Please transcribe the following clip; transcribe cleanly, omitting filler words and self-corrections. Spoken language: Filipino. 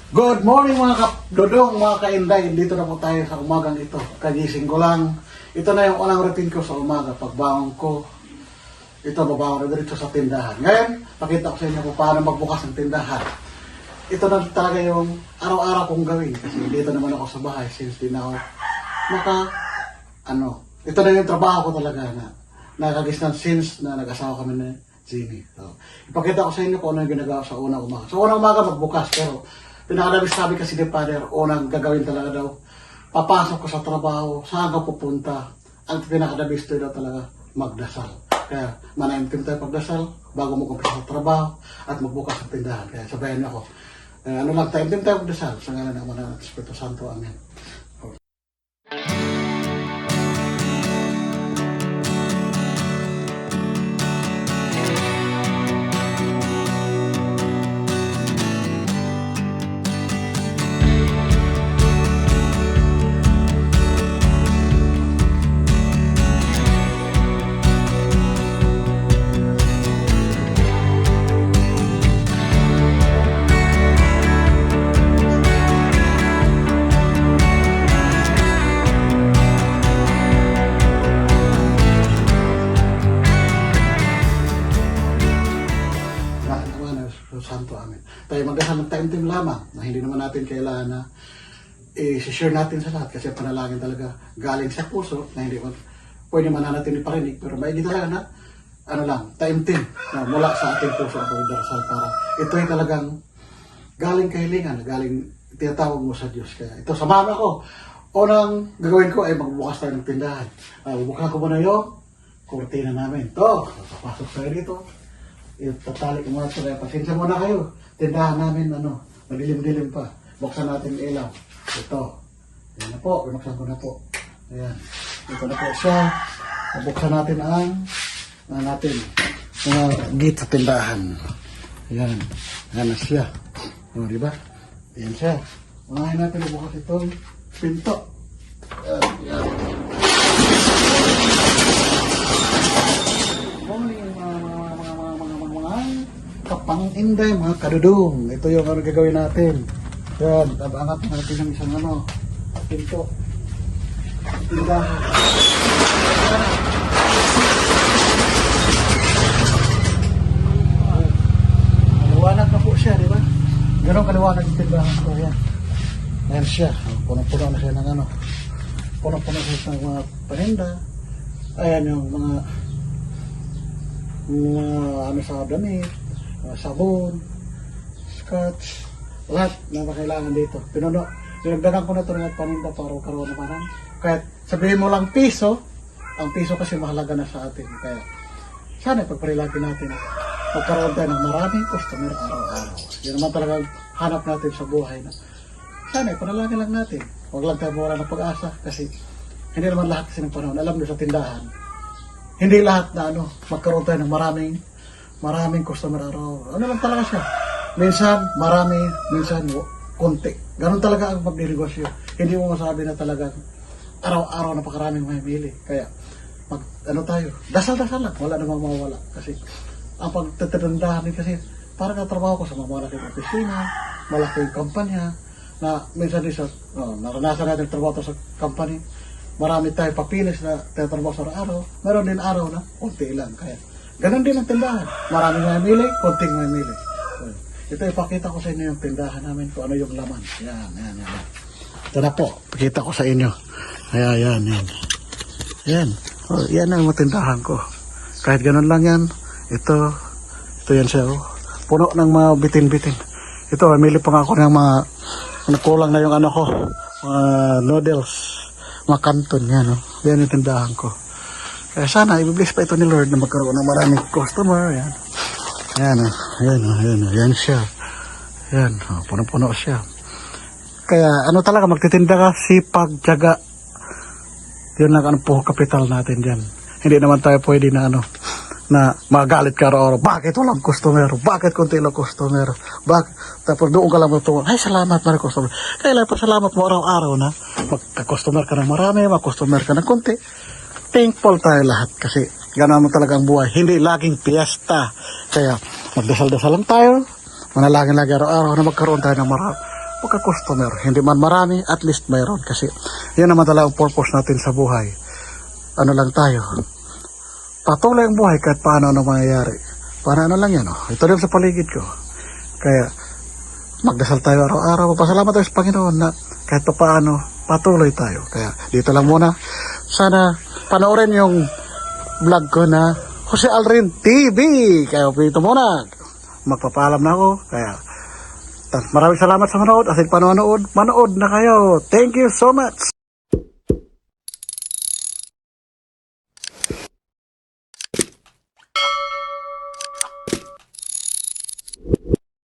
Good morning mga kapdodong, mga kainday. Dito na po tayo sa umagang ito. Kagising ko lang. Ito na yung unang routine ko sa umaga. Pagbangon ko, ito babangon na dito sa tindahan. Ngayon, pakita ko sa inyo kung paano magbukas ng tindahan. Ito na talaga yung araw-araw kong gawin. Kasi dito naman ako sa bahay since di na ako ito na yung trabaho ko talaga na nakagisnan since na nag-asawa kami na Jenny. So, ipakita ko sa inyo kung ano yung ginagawa sa unang umaga. So, unang umaga magbukas, pero pinakadabis sabi kasi ni Father, unang gagawin talaga daw, papasok ko sa trabaho, saan ka pupunta, ang pinakadabis daw talaga, magdasal. Kaya, manaimtim tayo pagdasal, bago mo kumpisa sa trabaho, at magbukas sa tindahan. Kaya sabayan niyo ako. Taimtim tayo pagdasal, sa ngalan ng Ama ng Espiritu Santo. Amen. Santo, amen. Tayo magdasal ng time lamang na hindi naman natin kailangan na i-share natin sa lahat kasi panalangin talaga galing sa puso na hindi man pwede man natin iparinig pero maigi talaga na time na mula sa ating puso ang pagdarasal para ito ay talagang galing kahilingan, galing tinatawag mo sa Diyos. Kaya ito sa mama ko, unang gagawin ko ay magbukas tayo ng tindahan. Bubuksan ko muna yung kurtina namin. Ito, papasok tayo dito. Itatali ko muna ito. Kaya pasensya muna kayo. Tindahan namin, madilim-dilim pa. Buksan natin yung ilaw. Ito. Ayan na po. Binuksan ko na po. Ayan. Ito na po siya. Buksan natin ang mga gate sa tindahan. Ayan. Ayan na siya. O, diba? Ayan siya. Unahin natin bukas itong pinto. Ayan. Kapang-inday, mga kadudong. Ito yung gagawin natin. Yan, abangat natin ng isang pinto. Tindahan. Kaliwanag na po siya, di ba? Ganun kaliwanag yung tindahan ko. Yan. Yan siya. Puno-puno na siya ng puno-puno siya ng mga paninda. Ayan yung mga sa damit. Sabon, scotch, lahat na kailangan dito. Pinagdagan ko na ito ng paninda para karoon naman. Kahit sabihin mo lang piso, ang piso kasi mahalaga na sa atin. Kaya sana pagparilagin natin, magkaroon tayo ng maraming customer araw-araw. Yan naman talagang hanap natin sa buhay na sana panalangin lang natin. Huwag lang tayo mawala ng pag-asa kasi hindi naman lahat kasi ng panahon. Alam nyo sa tindahan, hindi lahat na magkaroon tayo ng maraming customer araw. Ano lang talaga siya. Minsan marami, minsan konti. Ganun talaga ang pagninegosyo. Hindi mo masabi na talagang araw-araw napakaraming mamimili. Kaya tayo, dasal-dasal lang. Wala namang mawala. Kasi ang pagtatandahan kasi parang katrabaho ko sa mga malaking opisina, malaking kampanya, na minsan din naranasan natin trabaho sa company. Marami tayo papilis na tayo sa araw. Meron din araw na konti lang. Kaya ganon din ang tindahan. Maraming mamili, konting mamili. Ito ipakita ko sa inyo yung tindahan namin kung ano yung laman. Yan. Ito na po, pakita ko sa inyo. Ayan. Yan. Yan ang tindahan ko. Kahit ganon lang yan, ito yan siya. Puno ng mga bitin-bitin. Ito, mamili pa nga ako ng mga nakulang na yung noodles, mga kanton. Yan yung tindahan ko. Kaya sana, i-bless pa ito ni Lord na magkaroon ng maraming customer. Yan siya. Yan, puno-puno siya. Kaya, talaga, magtitinda ka, sipag, tiyaga. Yun lang, kapital natin dyan. Hindi naman tayo pwede na, na magalit ka araw-araw. Bakit walang customer? Bakit konti lang customer? Tapos doon ka lang magtungon, ay salamat mga customer. Kaya lang pasalamat mo araw-araw na magka-customer ka ng marami, mag-customer ka ng konti. Thankful tayo lahat kasi gano'n mo talaga ang buhay. Hindi laging piyesta. Kaya magdasal-dasal lang tayo. Manalangin lagi araw-araw na magkaroon tayo ng pagka-customer. Hindi man marami, at least mayroon. Kasi yan naman talaga ang purpose natin sa buhay. Ano lang tayo, patuloy ang buhay kahit paano ano mangyayari. Para ano lang yan, oh. Ito din sa paligid ko. Kaya, magdasal tayo araw-araw. Pasalamat tayo sa Panginoon na kahit pa paano, patuloy tayo. Kaya, dito lang muna. Sana, panoorin yung vlog ko na Jose Alrin TV. Kaya, dito muna. Magpapaalam na ako. Kaya, maraming salamat sa manood. At panonood, manood na kayo. Thank you so much.